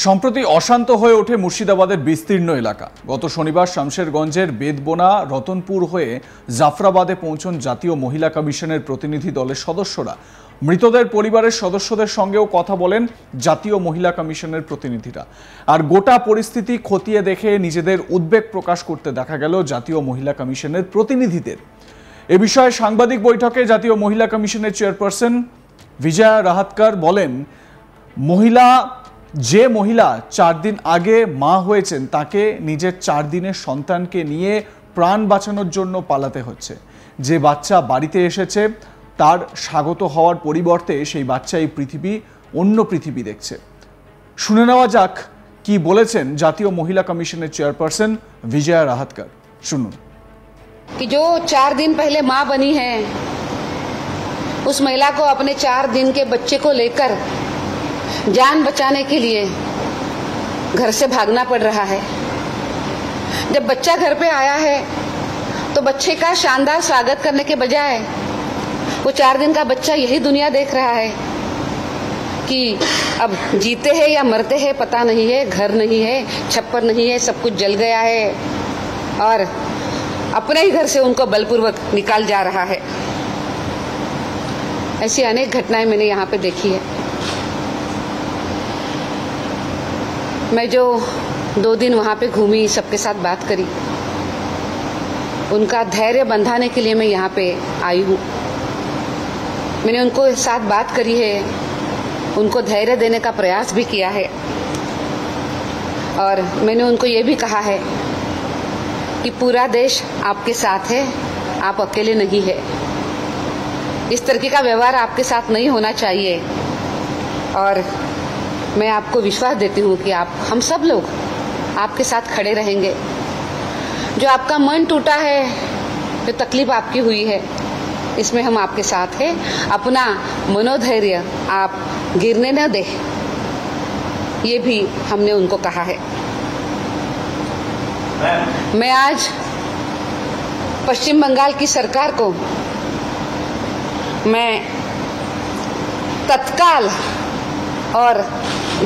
সম্প্রতি অশান্ত হয়ে ওঠে মুর্শিদাবাদের বিস্তীর্ণ এলাকা। গত শনিবার শামশেরগঞ্জের বেদবোনা রতনপুর হয়ে জাফরাবাদে পৌঁছন জাতীয় মহিলা কমিশনের প্রতিনিধি দলের সদস্যরা। মৃতদের পরিবারের সদস্যদের সঙ্গেও কথা বলেন জাতীয় মহিলা কমিশনের প্রতিনিধিরা। আর গোটা পরিস্থিতি খতিয়ে দেখে নিজেদের উদ্বেগ প্রকাশ করতে দেখা গেল জাতীয় মহিলা কমিশনের প্রতিনিধিদের। এ বিষয়ে সাংবাদিক বৈঠকে জাতীয় মহিলা কমিশনের চেয়ারপারসন বিজয়া রাহাতকর বলেন, যে মহিলা 4 দিন আগে মা হয়েছেন তাকে নিজের 4 দিনের সন্তানকে নিয়ে প্রাণ বাঁচানোর জন্য পালাতে হচ্ছে। যে বাচ্চা বাড়িতে এসেছে তার স্বাগত হওয়ার পরিবর্তে সেই বাচ্চা এই পৃথিবী অন্য পৃথিবী দেখছে। শুনে নেওয়া যাক কি বলেছেন জাতীয় মহিলা কমিশনের চেয়ারপারসন বিজয়া রাহাতকর। শুনুন। कि जो 4 दिन पहले माँ बनी है, उस महिला को अपने 4 दिन के बच्चे को लेकर जान बचाने के लिए घर से भागना पड़ रहा है। जब बच्चा घर पे आया है तो बच्चे का शानदार स्वागत करने के बजाय वो 4 दिन का बच्चा यही दुनिया देख रहा है कि अब जीते हैं या मरते हैं पता नहीं है, घर नहीं है, छप्पर नहीं है, सब कुछ जल गया है और अपने ही घर से उनको बलपूर्वक निकाल जा रहा है। ऐसी अनेक घटनाएं मैंने यहाँ पे देखी है। मैं जो 2 दिन वहाँ पे घूमी, सबके साथ बात करी, उनका धैर्य बंधाने के लिए मैं यहाँ पे आई हूँ। मैंने उनको साथ बात करी है, उनको धैर्य देने का प्रयास भी किया है और मैंने उनको ये भी कहा है कि पूरा देश आपके साथ है, आप अकेले नहीं है। इस तरह का व्यवहार आपके साथ नहीं होना चाहिए और मैं आपको विश्वास देती हूँ कि हम सब लोग आपके साथ खड़े रहेंगे। जो आपका मन टूटा है, जो तकलीफ आपकी हुई है, इसमें हम आपके साथ हैं। अपना मनोधैर्य आप गिरने न दे, ये भी हमने उनको कहा है। मैं आज पश्चिम बंगाल की सरकार को मैं तत्काल और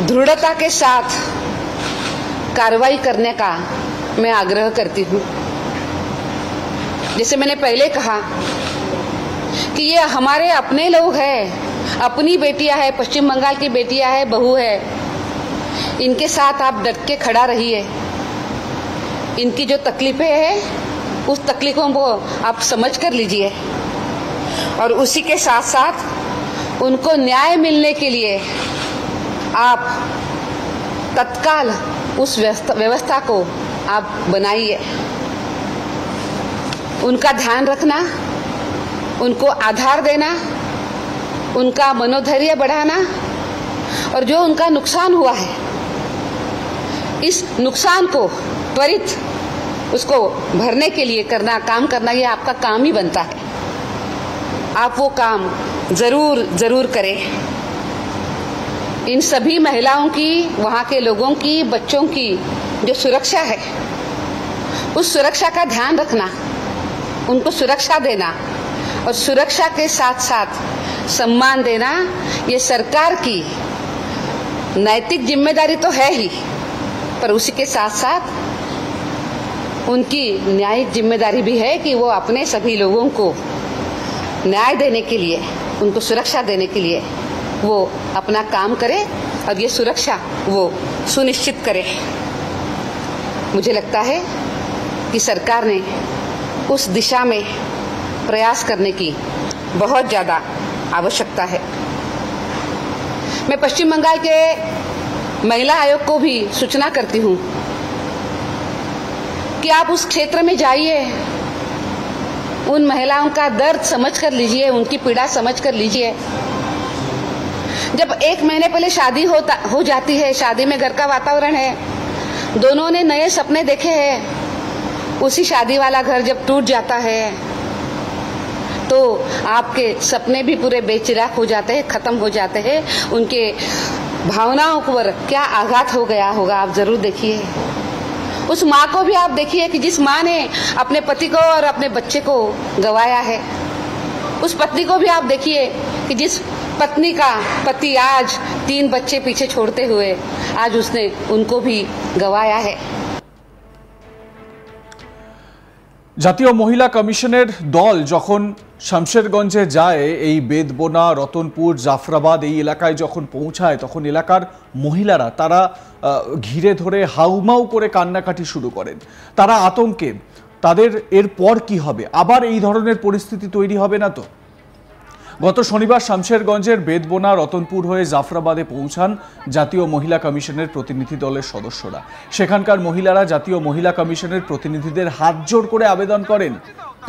दृढ़ता के साथ कार्रवाई करने का मैं आग्रह करती हूँ। जैसे मैंने पहले कहा कि ये हमारे अपने लोग हैं, अपनी बेटियां हैं, पश्चिम बंगाल की बेटियां हैं, बहू है, इनके साथ आप डट के खड़ा रहिए। इनकी जो तकलीफें हैं उस तकलीफों को आप समझ कर लीजिए और उसी के साथ साथ उनको न्याय मिलने के लिए आप तत्काल उस व्यवस्था को आप बनाइए। उनका ध्यान रखना, उनको आधार देना, उनका मनोधैर्य बढ़ाना और जो उनका नुकसान हुआ है इस नुकसान को त्वरित उसको भरने के लिए काम करना ये आपका काम ही बनता है। आप वो काम जरूर करें। इन सभी महिलाओं की, वहाँ के लोगों की, बच्चों की जो सुरक्षा है उस सुरक्षा का ध्यान रखना, उनको सुरक्षा देना और सुरक्षा के साथ साथ सम्मान देना ये सरकार की नैतिक जिम्मेदारी तो है ही, पर उसी के साथ साथ उनकी न्यायिक जिम्मेदारी भी है कि वो अपने सभी लोगों को न्याय देने के लिए, उनको सुरक्षा देने के लिए वो अपना काम करे और ये सुरक्षा वो सुनिश्चित करे। मुझे लगता है कि सरकार ने उस दिशा में प्रयास करने की बहुत ज़्यादा आवश्यकता है। मैं पश्चिम बंगाल के महिला आयोग को भी सूचना करती हूँ कि आप उस क्षेत्र में जाइए, उन महिलाओं का दर्द समझ कर लीजिए, उनकी पीड़ा समझ कर लीजिए। जब 1 महीने पहले शादी हो जाती है, शादी में घर का वातावरण है, दोनों ने नए सपने देखे हैं, उसी शादी वाला घर जब टूट जाता है तो आपके सपने भी पूरे बेचिराग हो जाते हैं, खत्म हो जाते हैं। उनके भावनाओं पर क्या आघात हो गया होगा आप जरूर देखिए। उस माँ को भी आप देखिए कि जिस माँ ने अपने पति को और अपने बच्चे को गंवाया है, उस पत्नी को भी आप देखिए कि जिस पत्नी का पति आज 3 बच्चे पीछे छोड़ते हुए आज उसने उनको भी गंवाया है। জাতীয় মহিলা কমিশনের দল যখন শামশেরগঞ্জে যায়, এই বেদবোনা, রতনপুর, জাফরাবাদ এই এলাকায় যখন পৌঁছায়, তখন এলাকার মহিলারা তারা ঘিরে ধরে হাউমাউ করে কান্নাকাটি শুরু করেন। তারা আতঙ্কে, তাদের এরপর কি হবে, আবার এই ধরনের পরিস্থিতি তৈরি হবে না তো? গত শনিবার শামশেরগঞ্জের বেদবোনা, রতনপুর হয়ে জাফরাবাদে পৌঁছান জাতীয় মহিলা কমিশনের প্রতিনিধি দলের সদস্যরা। সেখানকার মহিলারা জাতীয় মহিলা কমিশনের প্রতিনিধিদের হাত জোড় করে আবেদন করেন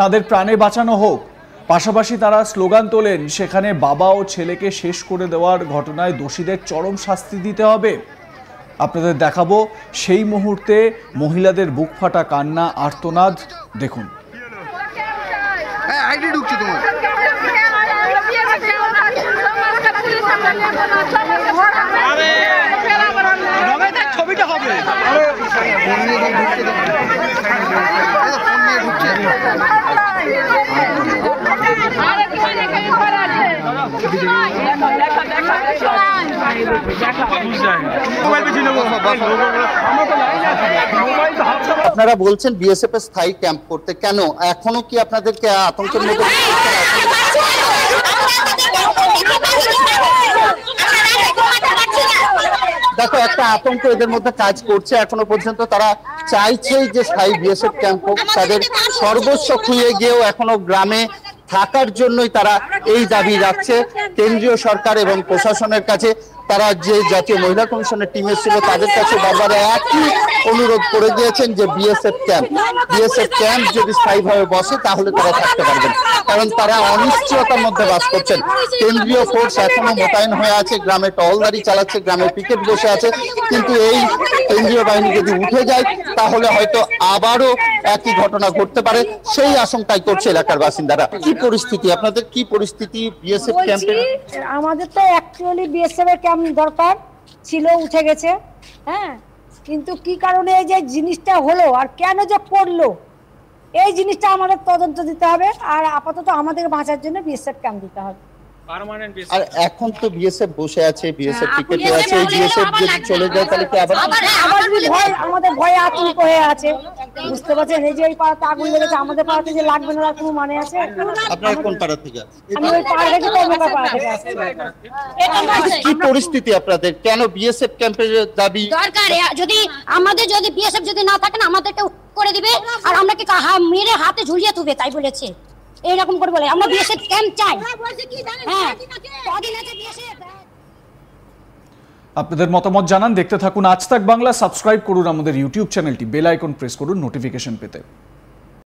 তাদের প্রাণে বাঁচানো হোক। পাশাপাশি তারা স্লোগান তোলেন, সেখানে বাবা ও ছেলেকে শেষ করে দেওয়ার ঘটনায় দোষীদের চরম শাস্তি দিতে হবে। আপনাদের দেখাবো সেই মুহূর্তে মহিলাদের বুক ফাটা কান্না, আর্তনাদ। দেখুন। ছবিটা হবে আপনারা বলছেন বিএসএফ এর স্থায়ী ক্যাম্প করতে, কেন এখনো কি আপনাদেরকে আতঙ্কের মধ্যে? দেখো, একটা আতঙ্ক এদের মধ্যে কাজ করছে। এখনো পর্যন্ত তারা চাইছে যে স্থায়ী বিএসএফ ক্যাম্প হোক। তাদের সর্বস্ব খুঁয়ে গিয়েও এখনো গ্রামে থাকার জন্যই তারা এই দাবি রাখছে কেন্দ্রীয় সরকার এবং প্রশাসনের কাছে। তারা যে জাতীয় মহিলা কমিশনের টিমে ছিল তাদের কাছে বারবার একই অনুরোধ করে দিয়েছেন যে বিএসএফ ক্যাম্প যদি স্থায়ীভাবে বসে তাহলে তারা থাকতে পারবেন, কারণ তারা অনিশ্চয়তার মধ্যে বাস করছেন। কেন্দ্রীয় ফোর্স এখনো মোতায়েন হয়ে আছে, গ্রামে টহলদারি চালাচ্ছে, গ্রামে পিকেট বসে আছে, কিন্তু এই কেন্দ্রীয় বাহিনী যদি উঠে যায় তাহলে হয়তো আবারও একই ঘটনা ঘটতে পারে, সেই আশঙ্কাই করছে এলাকার বাসিন্দারা। কি পরিস্থিতি আপনাদের, কি পরিস্থিতি বিএসএফ ক্যাম্পে? আমাদের তো অ্যাকচুয়ালি বিএসএফ এর ক্যাম্প দরকার ছিল, উঠে গেছে। হ্যাঁ, কিন্তু কি কারণে এই যে জিনিসটা হলো আর কেন যে করলো, এই জিনিসটা আমাদের তদন্ত দিতে হবে। আর আপাতত আমাদের বাঁচার জন্য বিএসএফ ক্যাম্প দিতে হবে। আর এখন তো বিএসএফ বসে আছে, বিএসএফ টিকেটে আছে, বিএসএফ যদি চলে যায় তাহলে কি আবার ভয়, আমাদের ভয়ে আতঙ্ক হয়ে আছে, বুঝতে পারছেন? এই যে এই পাড়াতে আগুন লেগেছে, আমাদের পাড়াতে যে লাগবে না তার কোনো মানে আছে? আপনার কোন পাড়া থেকে? আমি ওই পাড়া থেকে কর্মকার পাড়া থেকে আসছি। কি পরিস্থিতি আপনাদের, কেন বিএসএফ ক্যাম্পের দাবি দরকার? যদি বিএসএফ যদি না থাকে না, আমাদেরকে করে দিবে আর আমরা কি মেরে হাতে ঝুলিয়ে তুলবে, তাই বলেছে। এইরকম করে বলে আমরা বিএসএফ ক্যাম্প চাই। হ্যাঁ, আপনাদের মতামত জানান, দেখতে থাকুন আজ তাক বাংলা। সাবস্ক্রাইব করুন আমাদের ইউটিউব চ্যানেলটি, বেল আইকন প্রেস করুন নোটিফিকেশন পেতে।